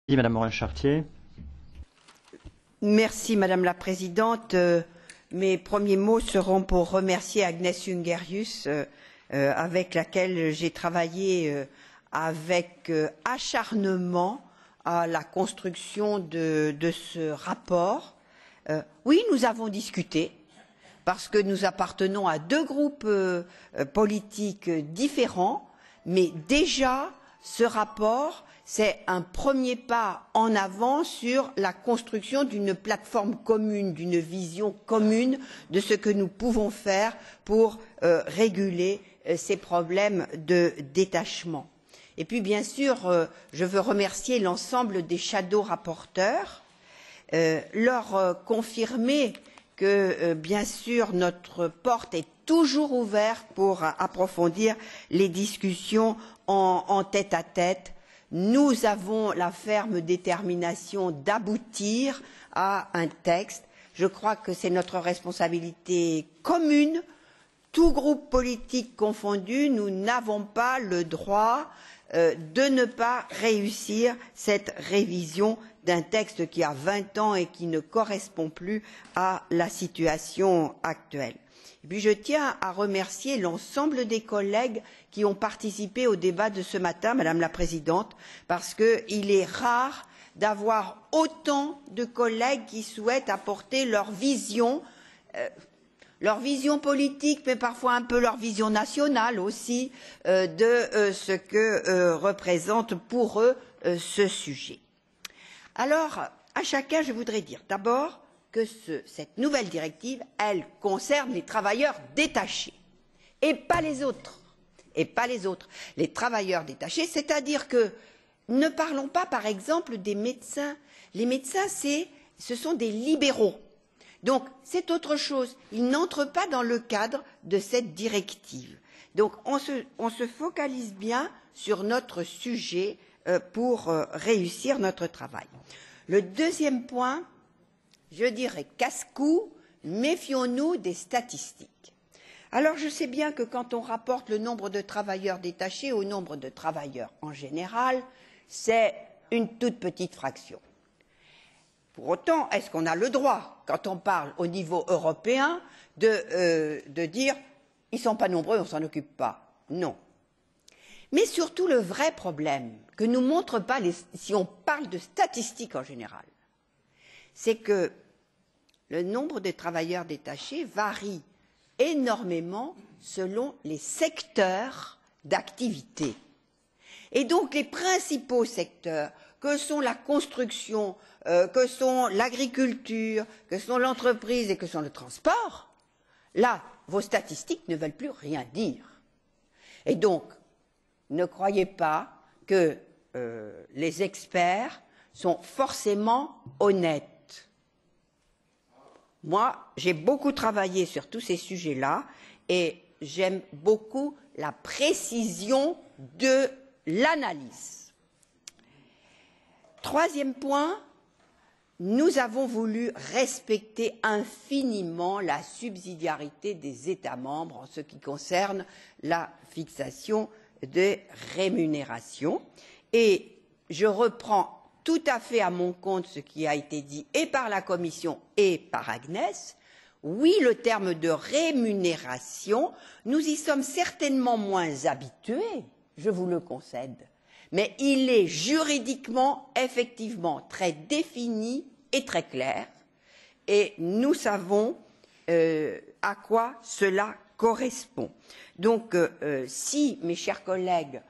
Madame Morin-Chartier. Merci Madame la Présidente. Mes premiers mots seront pour remercier Agnès Jongerius, avec laquelle j'ai travaillé avec acharnement à la construction de ce rapport. Oui, nous avons discuté parce que nous appartenons à deux groupes politiques différents, mais déjà ce rapport c'est un premier pas en avant sur la construction d'une plateforme commune, d'une vision commune de ce que nous pouvons faire pour réguler ces problèmes de détachement. Et puis, bien sûr, je veux remercier l'ensemble des shadow rapporteurs, leur confirmer que, bien sûr, notre porte est toujours ouverte pour approfondir les discussions en tête-à-tête. Nous avons la ferme détermination d'aboutir à un texte. Je crois que c'est notre responsabilité commune, tous groupes politiques confondus. Nous n'avons pas le droit de ne pas réussir cette révision d'un texte qui a 20 ans et qui ne correspond plus à la situation actuelle. Et puis je tiens à remercier l'ensemble des collègues qui ont participé au débat de ce matin, Madame la Présidente, parce qu'il est rare d'avoir autant de collègues qui souhaitent apporter leur vision politique, mais parfois un peu leur vision nationale aussi, de ce que représente pour eux ce sujet. Alors, à chacun, je voudrais dire d'abord que cette nouvelle directive, elle concerne les travailleurs détachés et pas les autres. Et pas les autres. Les travailleurs détachés, c'est-à-dire que ne parlons pas, par exemple, des médecins. Les médecins, ce sont des libéraux. Donc, c'est autre chose. Ils n'entrent pas dans le cadre de cette directive. Donc, on se focalise bien sur notre sujet pour réussir notre travail. Le deuxième point, je dirais casse-cou, méfions-nous des statistiques. Alors je sais bien que quand on rapporte le nombre de travailleurs détachés au nombre de travailleurs en général, c'est une toute petite fraction. Pour autant, est-ce qu'on a le droit, quand on parle au niveau européen, de dire ils ne sont pas nombreux, on ne s'en occupe pas? Non. Mais surtout le vrai problème que nous montrent pas si on parle de statistiques en général, c'est que le nombre de travailleurs détachés varie énormément selon les secteurs d'activité. Et donc les principaux secteurs, que sont la construction, que sont l'agriculture, que sont l'entreprise et que sont le transport, là, vos statistiques ne veulent plus rien dire. Et donc, ne croyez pas que les experts sont forcément honnêtes. Moi, j'ai beaucoup travaillé sur tous ces sujets-là et j'aime beaucoup la précision de l'analyse. Troisième point, nous avons voulu respecter infiniment la subsidiarité des États membres en ce qui concerne la fixation des rémunérations. Et je reprends tout à fait à mon compte ce qui a été dit et par la Commission et par Agnès. Oui, le terme de rémunération, nous y sommes certainement moins habitués, je vous le concède, mais il est juridiquement, effectivement, très défini et très clair, et nous savons à quoi cela correspond. Donc, si, mes chers collègues,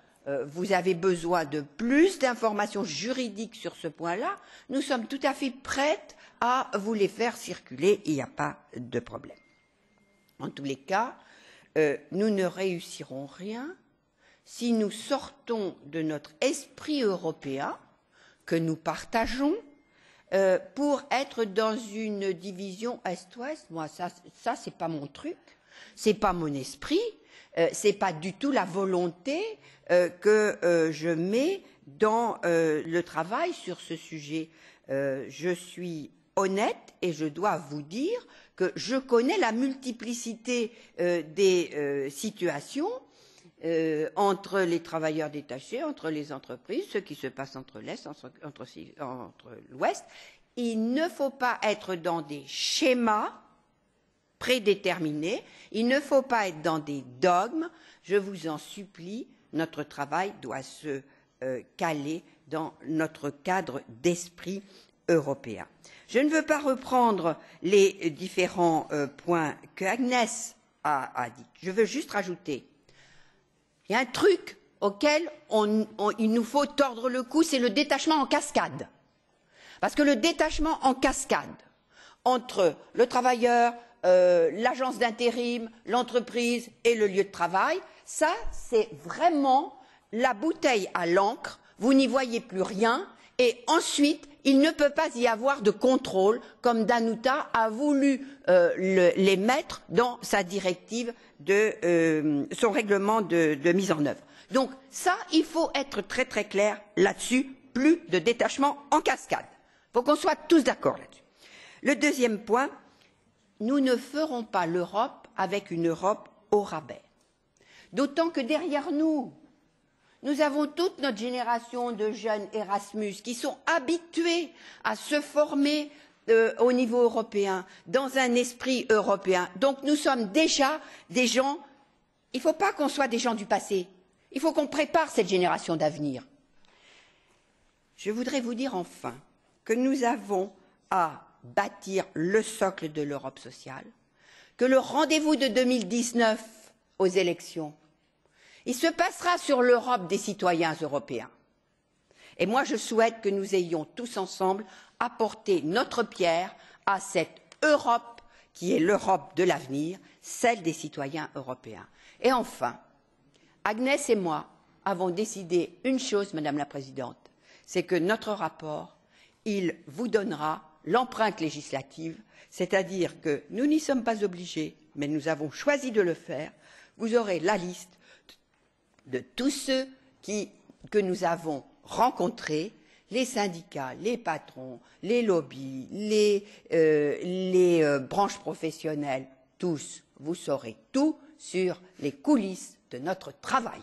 vous avez besoin de plus d'informations juridiques sur ce point-là, nous sommes tout à fait prêtes à vous les faire circuler, il n'y a pas de problème. En tous les cas, nous ne réussirons rien si nous sortons de notre esprit européen que nous partageons pour être dans une division Est-Ouest. Moi, ça c'est pas mon truc, c'est pas mon esprit. C'est pas du tout la volonté que je mets dans le travail sur ce sujet. Je suis honnête et je dois vous dire que je connais la multiplicité des situations entre les travailleurs détachés, entre les entreprises, ce qui se passe entre l'Est, entre l'Ouest. Il ne faut pas être dans des schémas prédéterminés, il ne faut pas être dans des dogmes. Je vous en supplie, notre travail doit se caler dans notre cadre d'esprit européen. Je ne veux pas reprendre les différents points que Agnès a dit. Je veux juste rajouter, il y a un truc auquel il nous faut tordre le cou, c'est le détachement en cascade. Parce que le détachement en cascade entre le travailleur, l'agence d'intérim, l'entreprise et le lieu de travail, ça, c'est vraiment la bouteille à l'encre. Vous n'y voyez plus rien. Et ensuite, il ne peut pas y avoir de contrôle, comme Danuta a voulu les mettre dans sa directive son règlement de mise en œuvre. Donc ça, il faut être très très clair là-dessus, plus de détachement en cascade. Il faut qu'on soit tous d'accord là-dessus. Le deuxième point, nous ne ferons pas l'Europe avec une Europe au rabais. D'autant que derrière nous, nous avons toute notre génération de jeunes Erasmus qui sont habitués à se former au niveau européen, dans un esprit européen. Donc nous sommes déjà des gens, il ne faut pas qu'on soit des gens du passé, il faut qu'on prépare cette génération d'avenir. Je voudrais vous dire enfin que nous avons à bâtir le socle de l'Europe sociale, que le rendez-vous de 2019 aux élections, il se passera sur l'Europe des citoyens européens. Et moi, je souhaite que nous ayons tous ensemble apporté notre pierre à cette Europe qui est l'Europe de l'avenir, celle des citoyens européens. Et enfin, Agnès et moi avons décidé une chose, Madame la Présidente, c'est que notre rapport, il vous donnera l'empreinte législative, c'est-à-dire que nous n'y sommes pas obligés, mais nous avons choisi de le faire. Vous aurez la liste de tous ceux que nous avons rencontrés, les syndicats, les patrons, les lobbies, les branches professionnelles, tous, vous saurez tout sur les coulisses de notre travail.